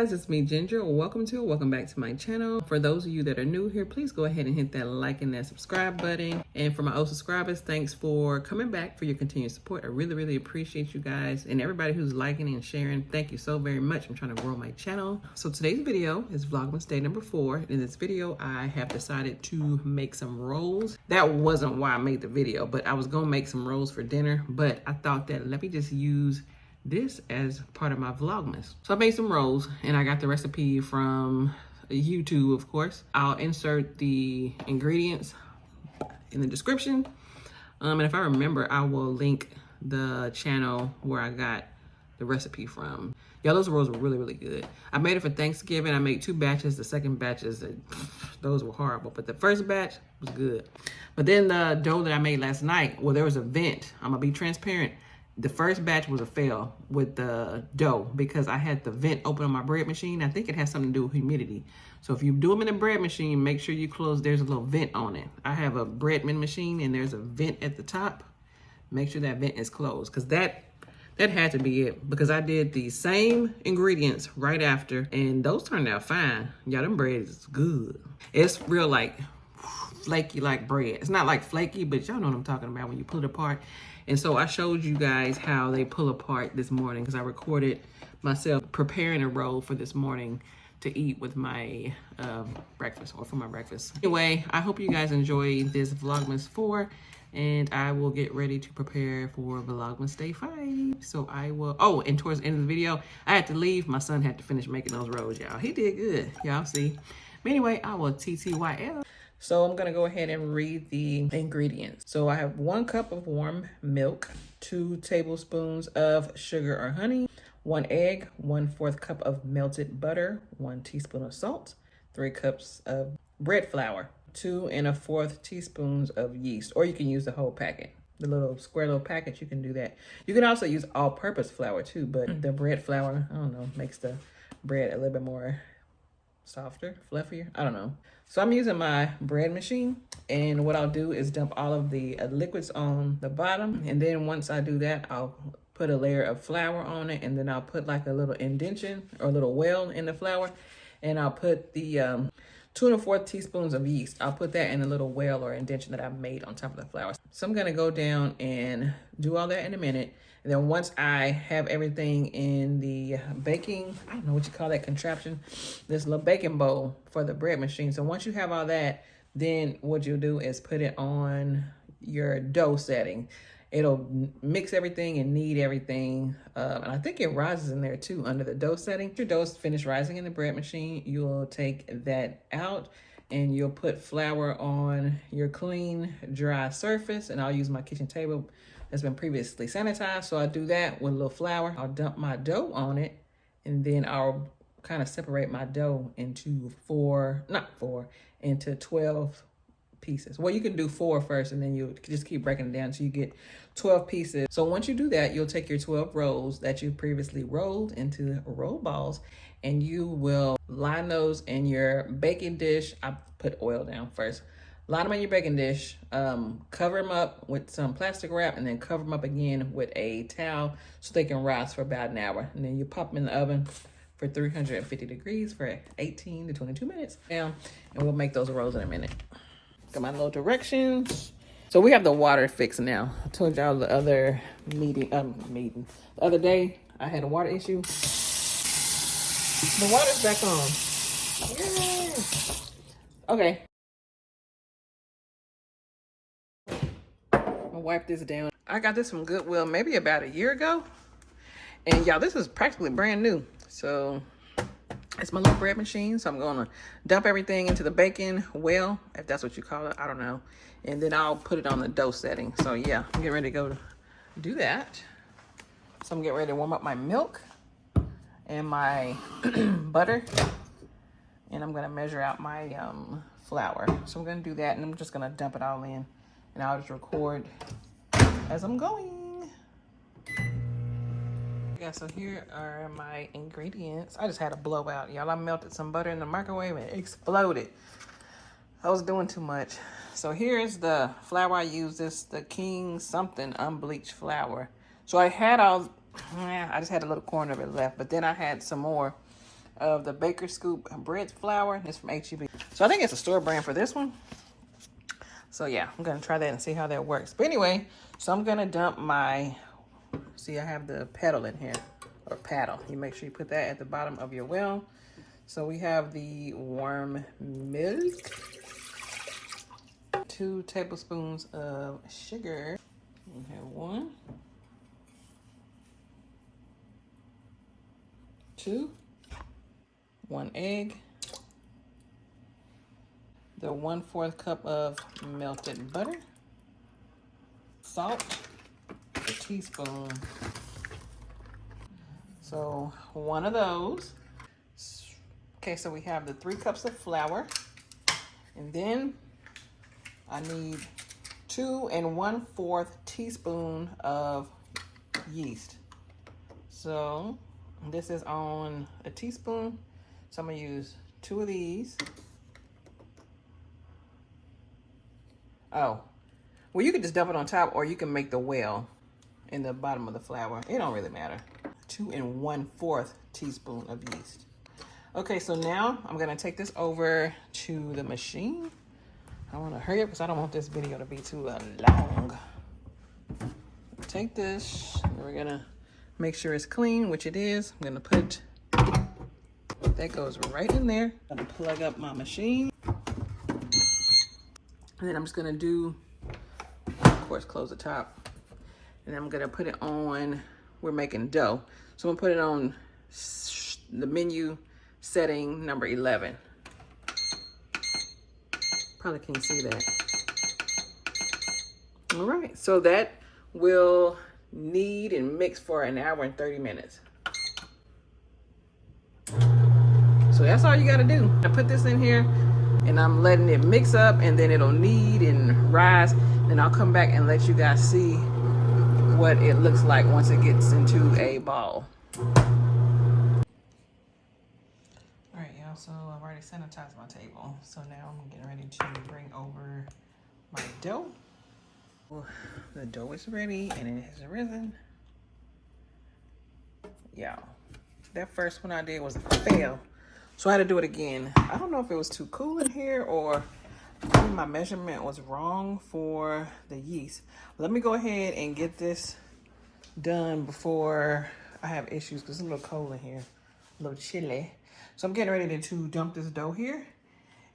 guys, it's me Ginger. Welcome back to my channel. For those of you that are new here, please go ahead and hit that like and that subscribe button. And for my old subscribers, thanks for coming back, for your continued support. I really appreciate you guys, and everybody who's liking and sharing. Thank you so very much. I'm trying to grow my channel. So today's video is Vlogmas day number 4. In this video, I have decided to make some rolls. That wasn't why I made the video, but I was gonna make some rolls for dinner, but I thought that let me just use this as part of my Vlogmas. So I made some rolls, and I got the recipe from YouTube, of course. I'll insert the ingredients in the description. And if I remember, I will link the channel where I got the recipe from. Yeah, those rolls were really good. I made it for Thanksgiving. I made 2 batches. The second batches, those were horrible, but the first batch was good. But then the dough that I made last night, well, there was a vent. I'm gonna be transparent. The first batch was a fail with the dough because I had the vent open on my bread machine. I think it has something to do with humidity. So if you do them in a bread machine, make sure you close, there's a little vent on it. I have a Breadman machine and there's a vent at the top. Make sure that vent is closed, because that had to be it, because I did the same ingredients right after and those turned out fine. Yeah, them bread is good. It's real like flaky like bread. It's not like flaky, but y'all know what I'm talking about when you pull it apart. And so I showed you guys how they pull apart this morning, because I recorded myself preparing a roll for this morning to eat with my breakfast, or for my breakfast. Anyway, I hope you guys enjoy this Vlogmas 4, and I will get ready to prepare for Vlogmas day 5. So I will, oh, and towards the end of the video, I had to leave. My son had to finish making those rolls, y'all. He did good, y'all see. But anyway, I will TTYL. So I'm gonna go ahead and read the ingredients. So I have 1 cup of warm milk, 2 tablespoons of sugar or honey, 1 egg, 1/4 cup of melted butter, 1 teaspoon of salt, 3 cups of bread flour, 2 1/4 teaspoons of yeast, or you can use the whole packet. The little square little packet, you can do that. You can also use all-purpose flour too, but the bread flour, I don't know, makes the bread a little bit more softer, fluffier, I don't know. So I'm using my bread machine, and what I'll do is dump all of the liquids on the bottom, and then once I do that, I'll put a layer of flour on it, and then I'll put like a little indentation or a little well in the flour, and I'll put the 2 1/4 teaspoons of yeast. I'll put that in a little well or indentation that I've made on top of the flour. So I'm gonna go down and do all that in a minute. And then once I have everything in the baking, I don't know what you call that contraption, this little baking bowl for the bread machine. So once you have all that, then what you'll do is put it on your dough setting. It'll mix everything and knead everything. And I think it rises in there too under the dough setting. Your dough's finished rising in the bread machine, you'll take that out and you'll put flour on your clean, dry surface. And I'll use my kitchen table that's been previously sanitized. So I do that with a little flour. I'll dump my dough on it, and then I'll kind of separate my dough into 12 pieces. Well, you can do 4 first, and then you just keep breaking it down until you get 12 pieces. So once you do that, you'll take your 12 rolls that you previously rolled into roll balls, and you will line those in your baking dish. I put oil down first. Line them in your baking dish, cover them up with some plastic wrap, and then cover them up again with a towel so they can rise for about an hour. And then you pop them in the oven for 350 degrees for 18 to 22 minutes. Now, and we'll make those rolls in a minute. Got my little directions. So we have the water fixed now. I told y'all the other the other day I had a water issue. The water's back on. Yay! Okay. Wipe this down. I got this from Goodwill maybe about a year ago, and y'all, this is practically brand new. So it's my little bread machine. So I'm gonna dump everything into the baking well, if that's what you call it, I don't know, and then I'll put it on the dough setting. So yeah, I'm getting ready to go do that. So I'm getting ready to warm up my milk and my butter, and I'm gonna measure out my flour. So I'm gonna do that, and I'm just gonna dump it all in, and I'll just record as I'm going. Yeah, so here are my ingredients. I just had a blowout, y'all. I melted some butter in the microwave and it exploded. I was doing too much. So here's the flour I used. This the King something unbleached flour. So I had all, I just had a little corner of it left, but then I had some more of the Baker Scoop bread flour. It's from H-E-B. So I think it's a store brand for this one. So yeah, I'm gonna try that and see how that works. But anyway, so I'm gonna dump my, see I have the pedal in here, or paddle. You make sure you put that at the bottom of your well. So we have the warm milk, 2 tablespoons of sugar. We have 1, 2, 1 egg, the 1/4 cup of melted butter, salt, a teaspoon. So 1 of those. Okay, so we have the 3 cups of flour, and then I need 2 1/4 teaspoon of yeast. So this is on a teaspoon, so I'm gonna use 2 of these. Oh, well, you could just dump it on top, or you can make the well in the bottom of the flour. It don't really matter. 2 1/4 teaspoon of yeast. Okay, so now I'm gonna take this over to the machine. I wanna hurry up because I don't want this video to be too long. Take this, and we're gonna make sure it's clean, which it is. I'm gonna put, that goes right in there. I'm gonna plug up my machine. And then I'm just gonna do, of course, close the top. And then I'm gonna put it on, we're making dough. So I'm gonna put it on the menu setting number 11. Probably can't see that. All right, so that will knead and mix for 1 hour and 30 minutes. So that's all you gotta do. I put this in here and I'm letting it mix up, and then it'll knead and rise. Then I'll come back and let you guys see what it looks like once it gets into a ball. All right, y'all, so I've already sanitized my table. So now I'm getting ready to bring over my dough. The dough is ready and it has risen. Y'all, that first one I did was a fail. So I had to do it again. I don't know if it was too cool in here or maybe my measurement was wrong for the yeast. Let me go ahead and get this done before I have issues, because it's a little cold in here, a little chilly. So I'm getting ready to dump this dough here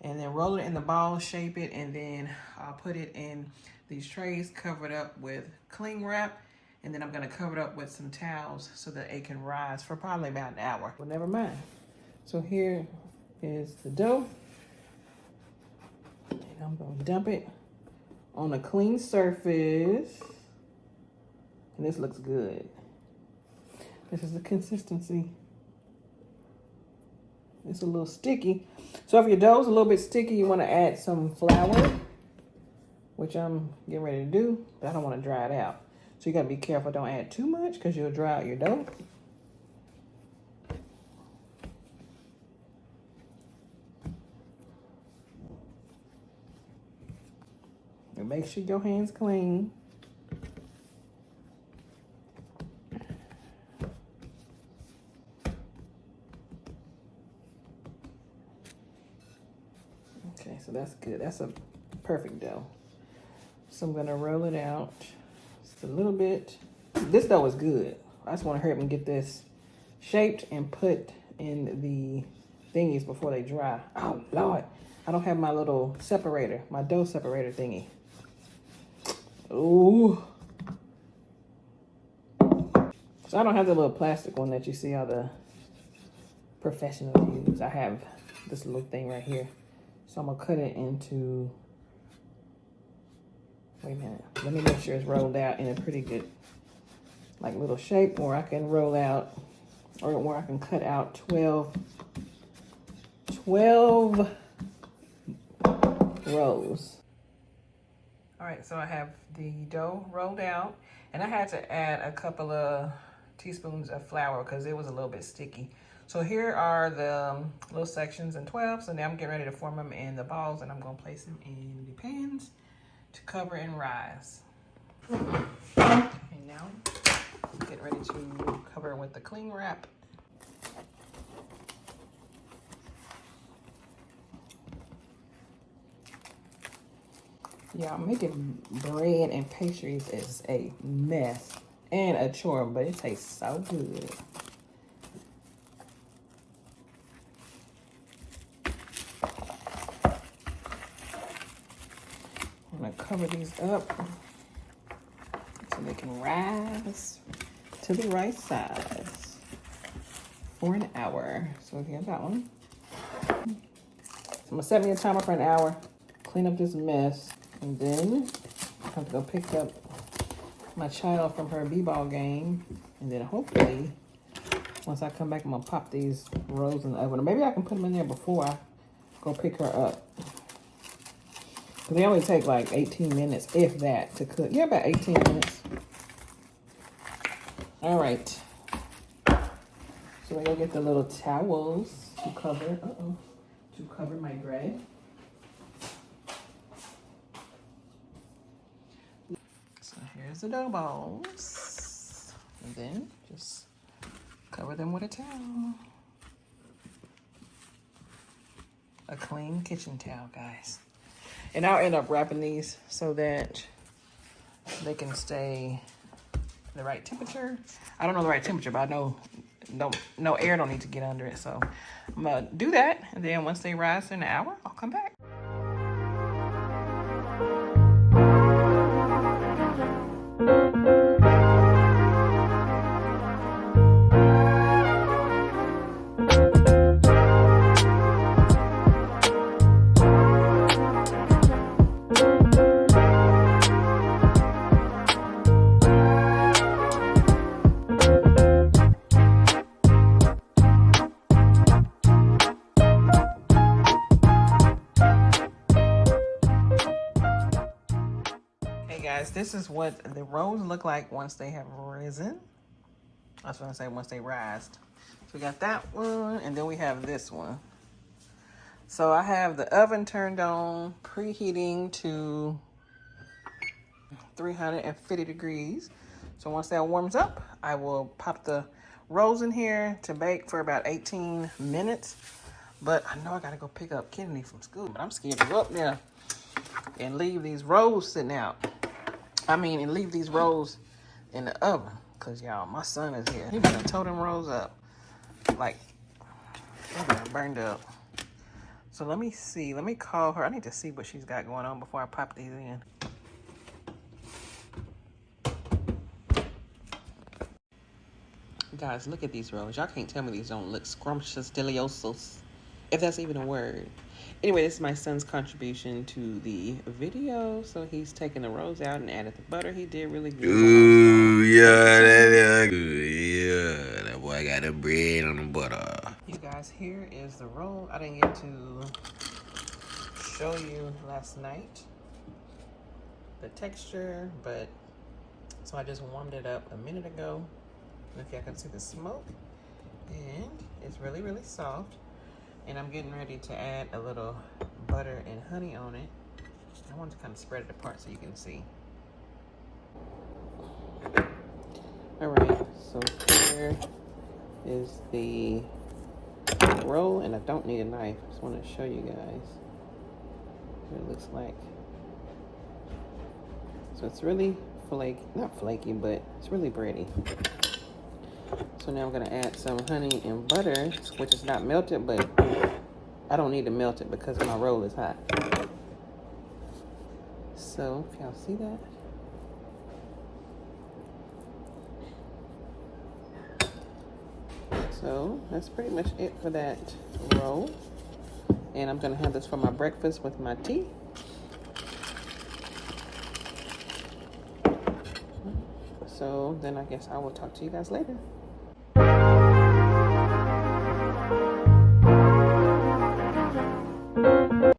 and then roll it in the ball, shape it, and then I'll put it in these trays, cover it up with cling wrap, and then I'm gonna cover it up with some towels so that it can rise for probably about 1 hour. Well, never mind. So here is the dough, and I'm gonna dump it on a clean surface, and this looks good. This is the consistency. It's a little sticky. So if your dough's a little bit sticky, you wanna add some flour, which I'm getting ready to do, but I don't wanna dry it out. So you gotta be careful, don't add too much because you'll dry out your dough. And make sure your hands clean. Okay, so that's good. That's a perfect dough. So I'm gonna roll it out just a little bit. This dough is good. I just wanna hurry up and get this shaped and put in the thingies before they dry. Oh Lord, I don't have my little separator, my dough separator thingy. Ooh. So I don't have the little plastic one that you see all the professionals use. I have this little thing right here. So I'm gonna cut it into, wait a minute, let me make sure it's rolled out in a pretty good, like little shape where I can roll out, or where I can cut out 12 rows. All right, so I have the dough rolled out, and I had to add a couple of teaspoons of flour because it was a little bit sticky. So here are the little sections in 12. So now I'm getting ready to form them in the balls, and I'm gonna place them in the pans to cover and rise. And now I'm getting ready to cover it with the cling wrap. Yeah, making bread and pastries is a mess and a chore, but it tastes so good. I'm gonna cover these up so they can rise to the right size for an hour. So here's that one. So I'm gonna set me a timer for an hour, clean up this mess, and then I have to go pick up my child from her b-ball game, and then hopefully once I come back I'm gonna pop these rolls in the oven, or maybe I can put them in there before I go pick her up, because they only take like 18 minutes, if that, to cook. Yeah, about 18 minutes. All right, so I go get the little towels to cover my bread. So here's the dough balls, and then just cover them with a towel. A clean kitchen towel, guys. And I'll end up wrapping these so that they can stay the right temperature. I don't know the right temperature, but I know no air don't need to get under it. So I'm gonna do that, and then once they rise in an hour, I'll come back. Guys, this is what the rolls look like once they have risen. I was going to say once they rised. So we got that one, and then we have this one. So I have the oven turned on, preheating to 350 degrees. So once that warms up, I will pop the rolls in here to bake for about 18 minutes. But I know I got to go pick up Kennedy from school, but I'm scared to go up there and leave these rolls sitting out. And leave these rolls in the oven, because y'all, my son is here. He done tore them rolls up. Like, they're burned up. So let me see. Let me call her. I need to see what she's got going on before I pop these in. Guys, look at these rolls. Y'all can't tell me these don't look scrumptious, deliciosos, if that's even a word. Anyway, this is my son's contribution to the video. So he's taking the rolls out and added the butter. He did really good. Ooh, yeah, that good. Yeah, that boy got the bread on the butter. You guys, here is the roll. I didn't get to show you last night the texture, but so I just warmed it up a minute ago. And if y'all can see the smoke, and it's really, really soft. And I'm getting ready to add a little butter and honey on it. I want to kind of spread it apart so you can see. All right, so here is the roll, and I don't need a knife. I just want to show you guys what it looks like. So it's really flaky, not flaky, but it's really bready. So now I'm gonna add some honey and butter, which is not melted, but I don't need to melt it because my roll is hot. So if y'all see that. So that's pretty much it for that roll. And I'm gonna have this for my breakfast with my tea. So then I guess I will talk to you guys later.